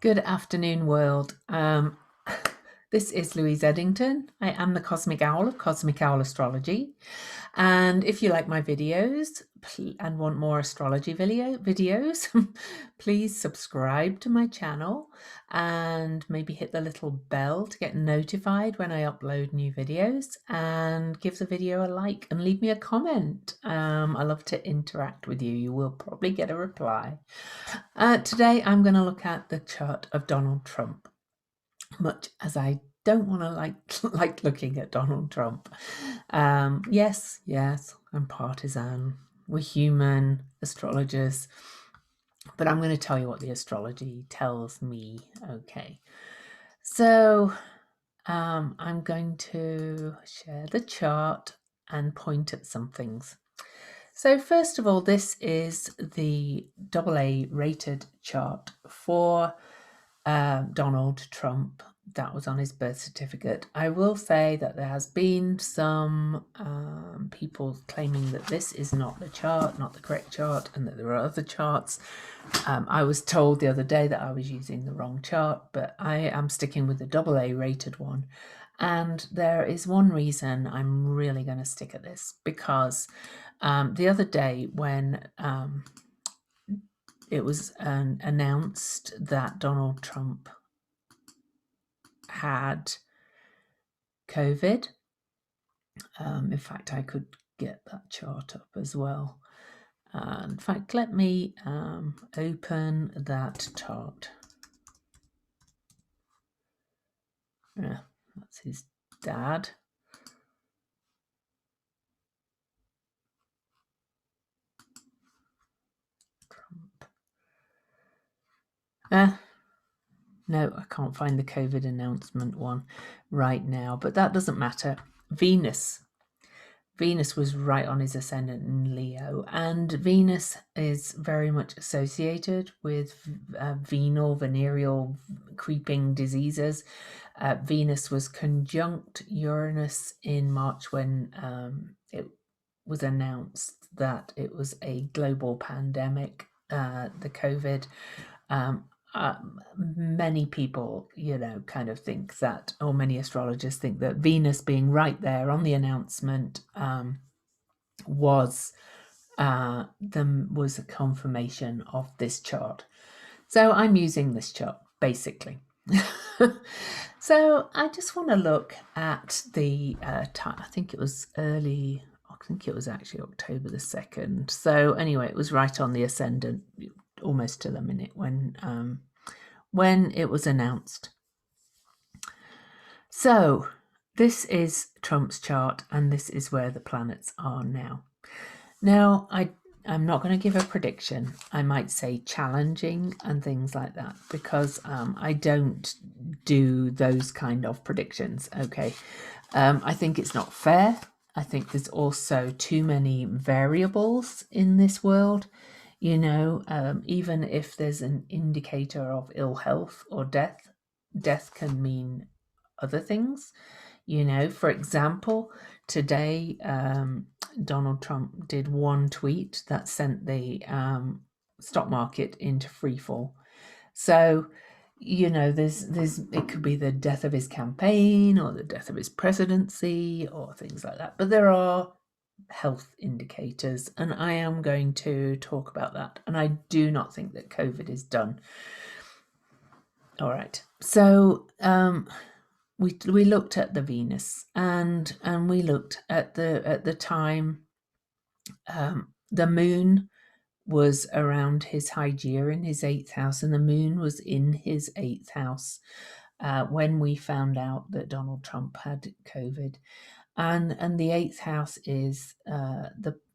Good afternoon, world. This is Louise Eddington. I am the Cosmic Owl of Cosmic Owl Astrology. And if you like my videos and want more astrology videos, please subscribe to my channel and maybe hit the little bell to get notified when I upload new videos, and give the video a like and leave me a comment. I love to interact with you. You will probably get a reply. Today I'm going to look at the chart of Donald Trump, much as I don't want to like looking at Donald Trump. Yes, I'm partisan. We're human astrologers, but I'm going to tell you what the astrology tells me. Okay, so I'm going to share the chart and point at some things. So first of all, this is the AA rated chart for Donald Trump. That was on his birth certificate. I will say that there has been some people claiming that this is not the chart, not the correct chart, and that there are other charts. I was told the other day that I was using the wrong chart, but I am sticking with the AA rated one. And there is one reason I'm really going to stick at this, because the other day when it was announced that Donald Trump had COVID. In fact, I could get that chart up as well. In fact, let me open that chart. Yeah, that's his dad. Trump. No, I can't find the COVID announcement one right now, but that doesn't matter. Venus was right on his ascendant in Leo, and Venus is very much associated with venereal creeping diseases. Venus was conjunct Uranus in March when it was announced that it was a global pandemic, the COVID. Many people, kind of think that, or many astrologers think that Venus being right there on the announcement was a confirmation of this chart. So I'm using this chart, basically. So I just want to look at the time. I think it was actually October the 2nd. So anyway, it was right on the ascendant, almost to the minute when it was announced. So this is Trump's chart, and this is where the planets are now. Now, I'm not going to give a prediction. I might say challenging and things like that, because I don't do those kind of predictions, okay? I think it's not fair. I think there's also too many variables in this world. Even if there's an indicator of ill health or death can mean other things. For example, today Donald Trump did one tweet that sent the stock market into free fall. So, there's it could be the death of his campaign or the death of his presidency or things like that. But there are health indicators, and I am going to talk about that. And I do not think that COVID is done. All right. So we looked at the Venus, and we looked at the time the moon was around his Hygeia in his 8th house, and the moon was in his 8th house when we found out that Donald Trump had COVID. And the 8th house is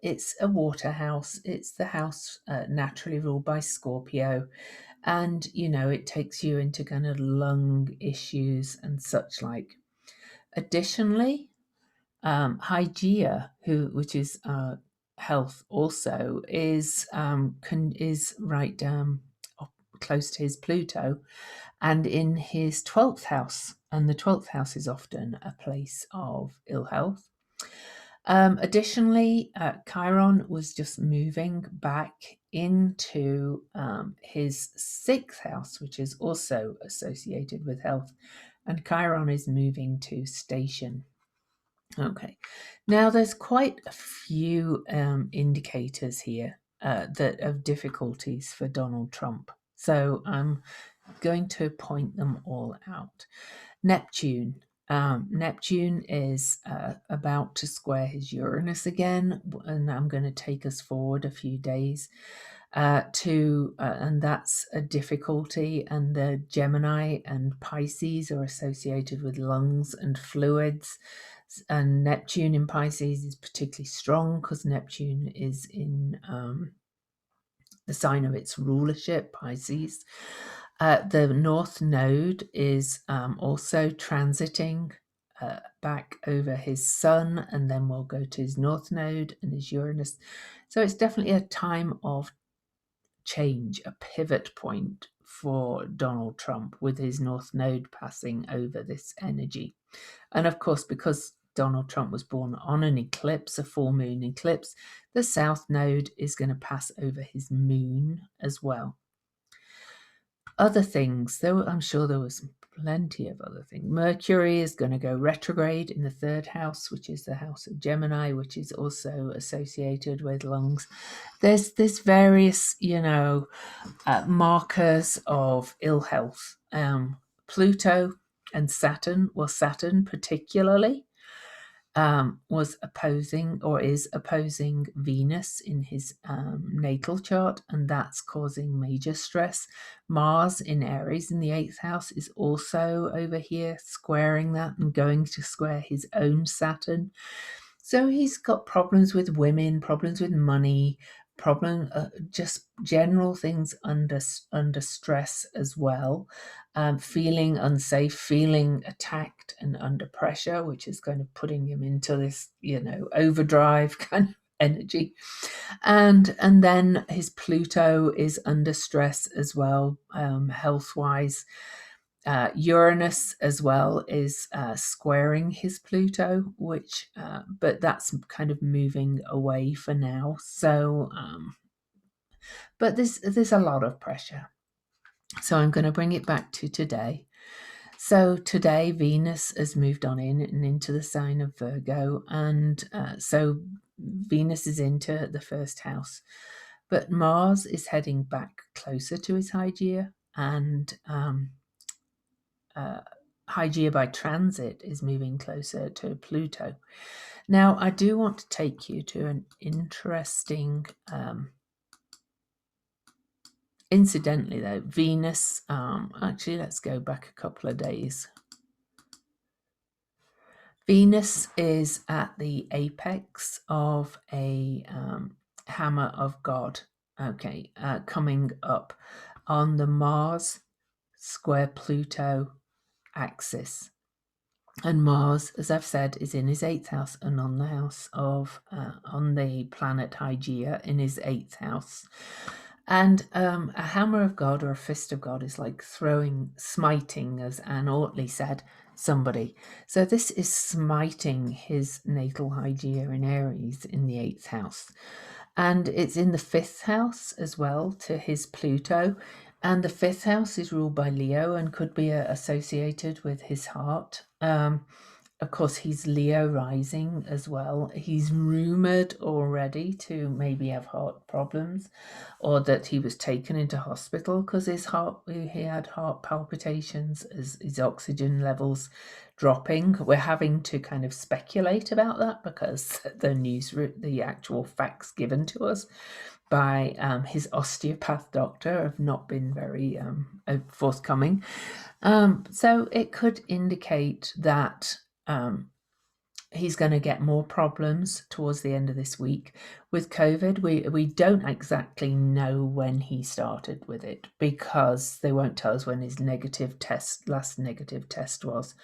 it's a water house. It's the house naturally ruled by Scorpio. And, it takes you into kind of lung issues and such like. Additionally, Hygeia, which is health also, is right close to his Pluto and in his 12th house. And the 12th house is often a place of ill health. Additionally, Chiron was just moving back into his 6th house, which is also associated with health, and Chiron is moving to station. Okay, now there's quite a few indicators here that of difficulties for Donald Trump. So I'm going to point them all out. Neptune. Neptune is about to square his Uranus again, and I'm going to take us forward a few days and that's a difficulty. And the Gemini and Pisces are associated with lungs and fluids. And Neptune in Pisces is particularly strong because Neptune is in the sign of its rulership, Pisces. The North Node is also transiting back over his Sun, and then we'll go to his North Node and his Uranus. So it's definitely a time of change, a pivot point for Donald Trump with his North Node passing over this energy. And of course, because Donald Trump was born on an eclipse, a full moon eclipse, the South Node is going to pass over his moon as well. Other things, though, I'm sure there was plenty of other things. Mercury is going to go retrograde in the 3rd house, which is the house of Gemini, which is also associated with lungs. There's various, markers of ill health. Pluto and Saturn, well, Saturn particularly, was opposing or is opposing Venus in his natal chart, and that's causing major stress. Mars in Aries in the 8th house is also over here squaring that and going to square his own Saturn. So he's got problems with women, problems with money, just general things under stress as well, feeling unsafe, feeling attacked and under pressure, which is kind of putting him into this, overdrive kind of energy. And then his Pluto is under stress as well, health-wise. Uranus as well is squaring his Pluto, but that's kind of moving away for now. So, but there's a lot of pressure. So I'm going to bring it back to today. So today Venus has moved on in and into the sign of Virgo, and so Venus is into the 1st house, but Mars is heading back closer to his Hygeia, and Hygeia by transit is moving closer to Pluto. Now, I do want to take you to an interesting, incidentally though, Venus, actually let's go back a couple of days. Venus is at the apex of a hammer of God, okay, coming up on the Mars square Pluto axis. And Mars, as I've said, is in his 8th house and on the house of, on the planet Hygeia in his 8th house. And a hammer of God or a fist of God is like smiting, as Anne Ortley said, somebody. So this is smiting his natal Hygeia in Aries in the 8th house. And it's in the 5th house as well to his Pluto. And the 5th house is ruled by Leo and could be associated with his heart. Of course, he's Leo rising as well. He's rumoured already to maybe have heart problems, or that he was taken into hospital because he had heart palpitations, as his oxygen levels dropping. We're having to kind of speculate about that because the actual facts given to us by his osteopath doctor have not been very forthcoming. So it could indicate that he's going to get more problems towards the end of this week with COVID. We don't exactly know when he started with it because they won't tell us when his last negative test was.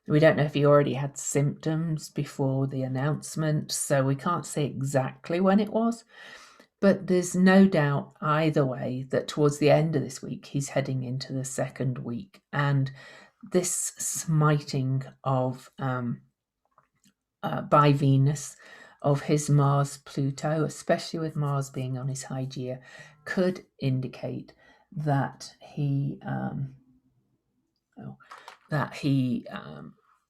We don't know if he already had symptoms before the announcement, so we can't say exactly when it was. But there's no doubt either way that towards the end of this week, he's heading into the 2nd week. And this smiting of by Venus of his Mars-Pluto, especially with Mars being on his Hygeia, could indicate that he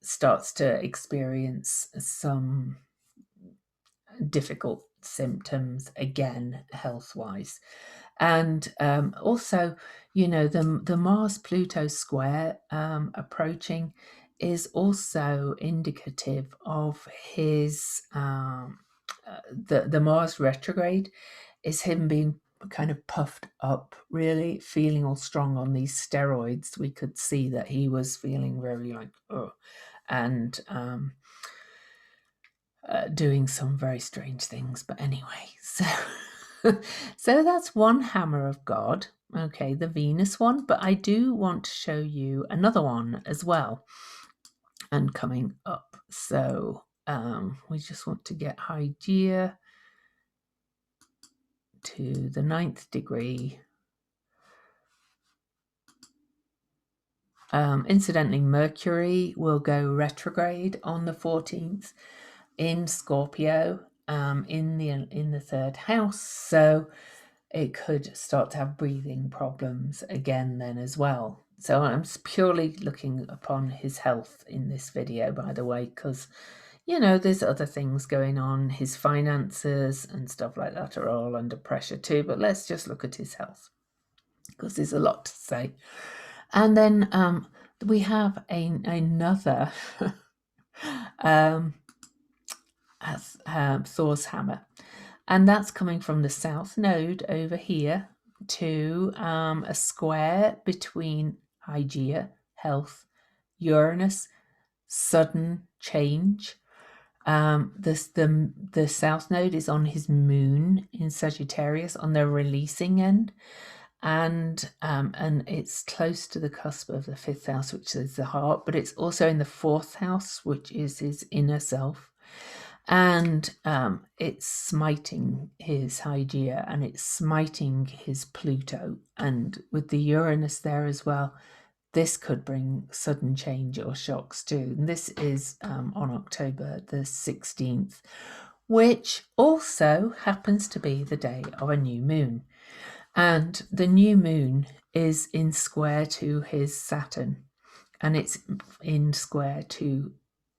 starts to experience some difficult symptoms again, health-wise. And also, the Mars-Pluto square approaching is also indicative of his the Mars retrograde is him being kind of puffed up, really feeling all strong on these steroids. We could see that he was feeling very like, oh, and doing some very strange things. But anyway, so that's one hammer of God. Okay, the Venus one, but I do want to show you another one as well, and coming up. So we just want to get Hygeia to the 9th degree. Incidentally, Mercury will go retrograde on the 14th in Scorpio, in the 3rd house, so it could start to have breathing problems again then as well. So I'm purely looking upon his health in this video, by the way, because there's other things going on. His finances and stuff like that are all under pressure too, but let's just look at his health because there's a lot to say. And then we have another Thor's hammer, and that's coming from the South Node over here to a square between Hygeia, health, Uranus, sudden change. The South Node is on his moon in Sagittarius on the releasing end. And it's close to the cusp of the 5th house, which is the heart, but it's also in the 4th house, which is his inner self. And it's smiting his Hygeia, and it's smiting his Pluto. And with the Uranus there as well, this could bring sudden change or shocks too. And this is on October the 16th, which also happens to be the day of a new moon. And the new moon is in square to his Saturn, and it's in square to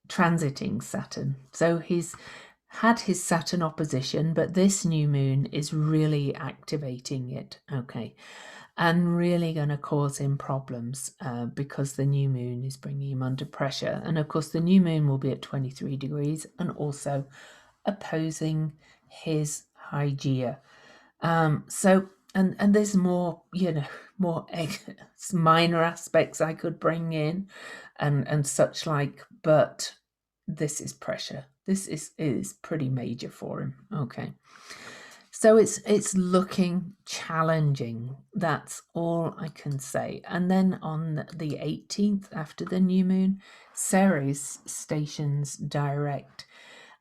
transiting Saturn. So he's had his Saturn opposition, but this new moon is really activating it, okay, and really going to cause him problems because the new moon is bringing him under pressure. And of course, the new moon will be at 23 degrees and also opposing his Hygeia. So and there's more, more minor aspects I could bring in and such like, but this is pressure. This is pretty major for him. Okay. So it's looking challenging. That's all I can say. And then on the 18th, after the new moon, Ceres stations direct,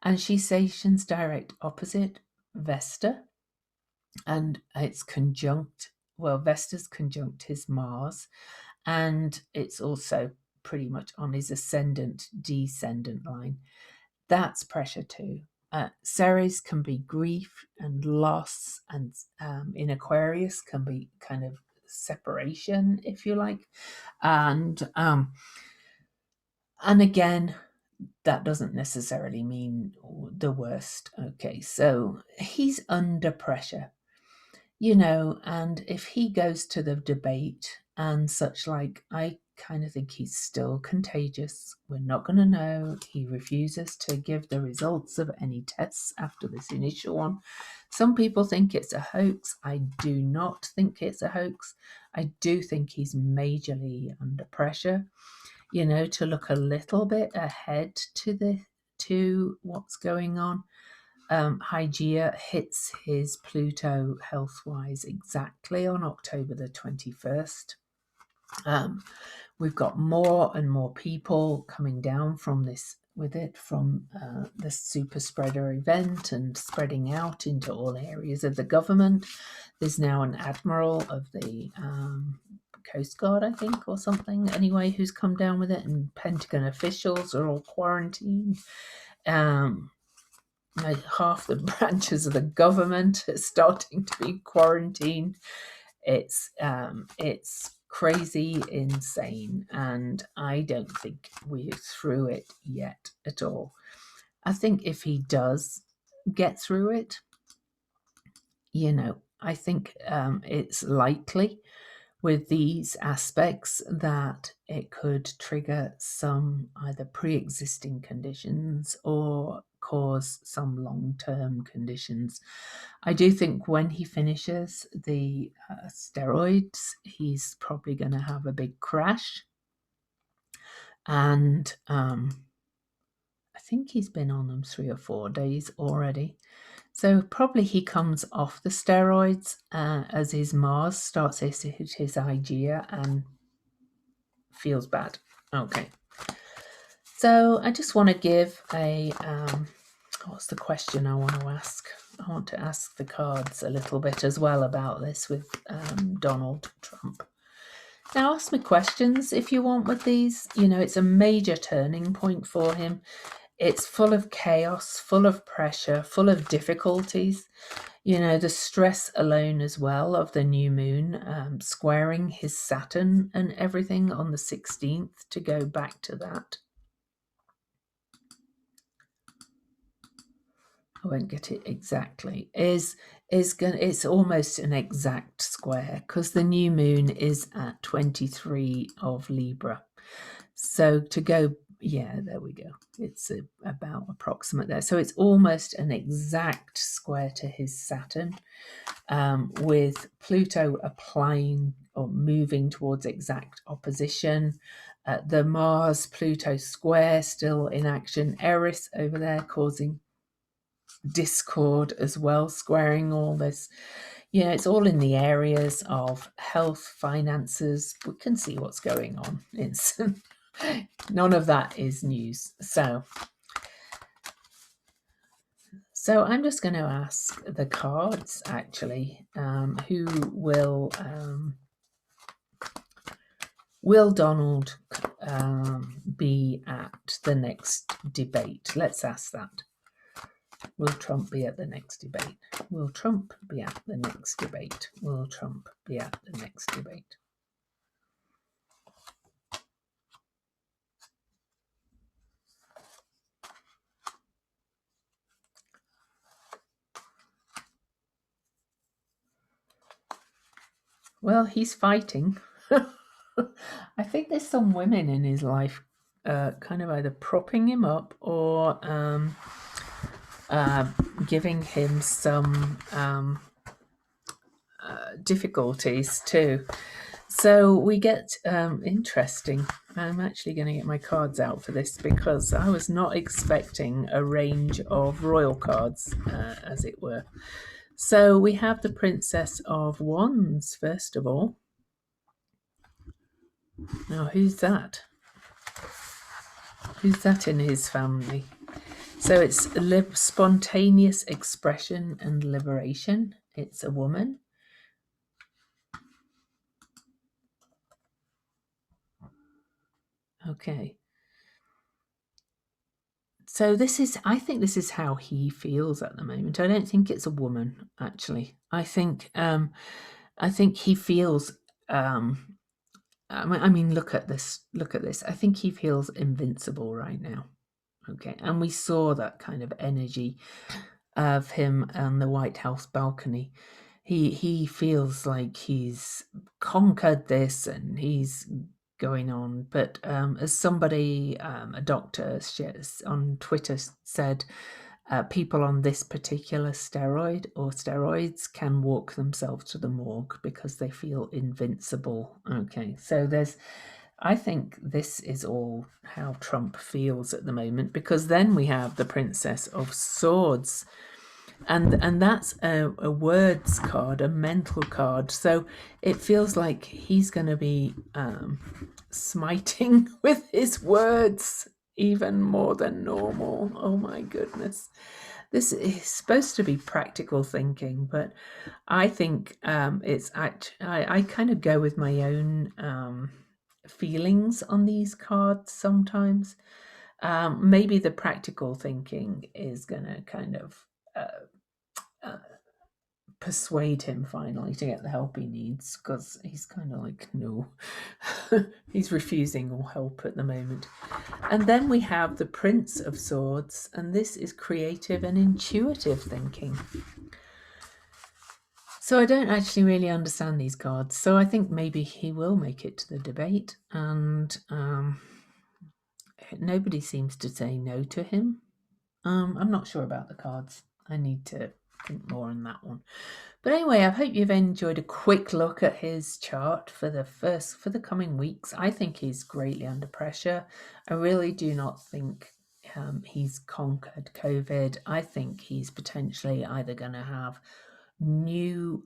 and she stations direct opposite Vesta. And it's conjunct, Vesta's conjunct his Mars, and it's also pretty much on his ascendant descendant line. That's pressure too. Ceres can be grief and loss, and in Aquarius can be kind of separation, if you like, and again, that doesn't necessarily mean the worst. Okay, so he's under pressure. And if he goes to the debate and such like, I kind of think he's still contagious. We're not going to know. He refuses to give the results of any tests after this initial one. Some people think it's a hoax. I do not think it's a hoax. I do think he's majorly under pressure, to look a little bit ahead to what's going on. Hygeia hits his Pluto health-wise exactly on October the 21st. We've got more and more people coming down from this with it, from the super spreader event and spreading out into all areas of the government. There's now an admiral of the Coast Guard, I think, or something, anyway, who's come down with it, and Pentagon officials are all quarantined. half the branches of the government are starting to be quarantined. It's crazy insane, and I don't think we're through it yet at all. I think if he does get through it, I think it's likely with these aspects that it could trigger some either pre-existing conditions or cause some long-term conditions. I do think when he finishes the steroids, he's probably going to have a big crash. And I think he's been on them 3 or 4 days already. So probably he comes off the steroids as his Mars starts his Hygeia and feels bad. Okay. So I just want to give a, what's the question I want to ask? I want to ask the cards a little bit as well about this with Donald Trump. Now ask me questions if you want with these. It's a major turning point for him. It's full of chaos, full of pressure, full of difficulties. The stress alone as well of the new moon squaring his Saturn and everything on the 16th, to go back to that. I won't get it exactly. It's almost an exact square because the new moon is at 23 of Libra. So to go, yeah, there we go. It's about approximate there. So it's almost an exact square to his Saturn, with Pluto applying or moving towards exact opposition. The Mars-Pluto square still in action. Eris over there causing discord as well, squaring all this. It's all in the areas of health, finances. We can see what's going on. It's none of that is news. So I'm just going to ask the cards, actually, who will Donald be at the next debate? Let's ask that. Will Trump be at the next debate? Will Trump be at the next debate? Will Trump be at the next debate? Well, he's fighting. I think there's some women in his life kind of either propping him up or giving him some difficulties too. So we get interesting. I'm actually going to get my cards out for this because I was not expecting a range of royal cards, as it were. So we have the Princess of Wands, first of all. Now, who's that? Who's that in his family? So it's spontaneous expression and liberation. It's a woman. Okay. So I think this is how he feels at the moment. I don't think it's a woman, actually. I think he feels, I mean, look at this. I think he feels invincible right now. Okay. And we saw that kind of energy of him on the White House balcony. He feels like he's conquered this and he's going on. But as somebody, a doctor on Twitter said, people on this particular steroid or steroids can walk themselves to the morgue because they feel invincible. Okay, so I think this is all how Trump feels at the moment, because then we have the Princess of Swords. And that's a words card, a mental card. So it feels like he's going to be smiting with his words even more than normal. Oh my goodness. This is supposed to be practical thinking, but I think it's I kind of go with my own feelings on these cards sometimes. Maybe the practical thinking is going to kind of persuade him finally to get the help he needs, because he's kind of like, no. He's refusing all help at the moment. And then we have the Prince of Swords, and this is creative and intuitive thinking. So I don't actually really understand these cards, so I think maybe he will make it to the debate, and nobody seems to say no to him. I'm not sure about the cards. I need to think more on that one. But anyway, I hope you've enjoyed a quick look at his chart for the coming weeks. I think he's greatly under pressure. I really do not think he's conquered COVID. I think he's potentially either going to have new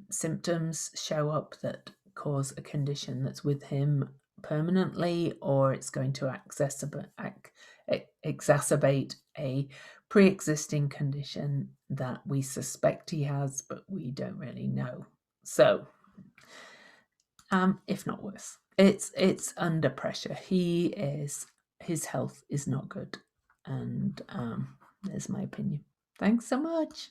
symptoms show up that cause a condition that's with him permanently, or it's going to exacerbate a pre-existing condition that we suspect he has, but we don't really know. So, if not worse, it's under pressure. His health is not good, and there's my opinion. Thanks so much.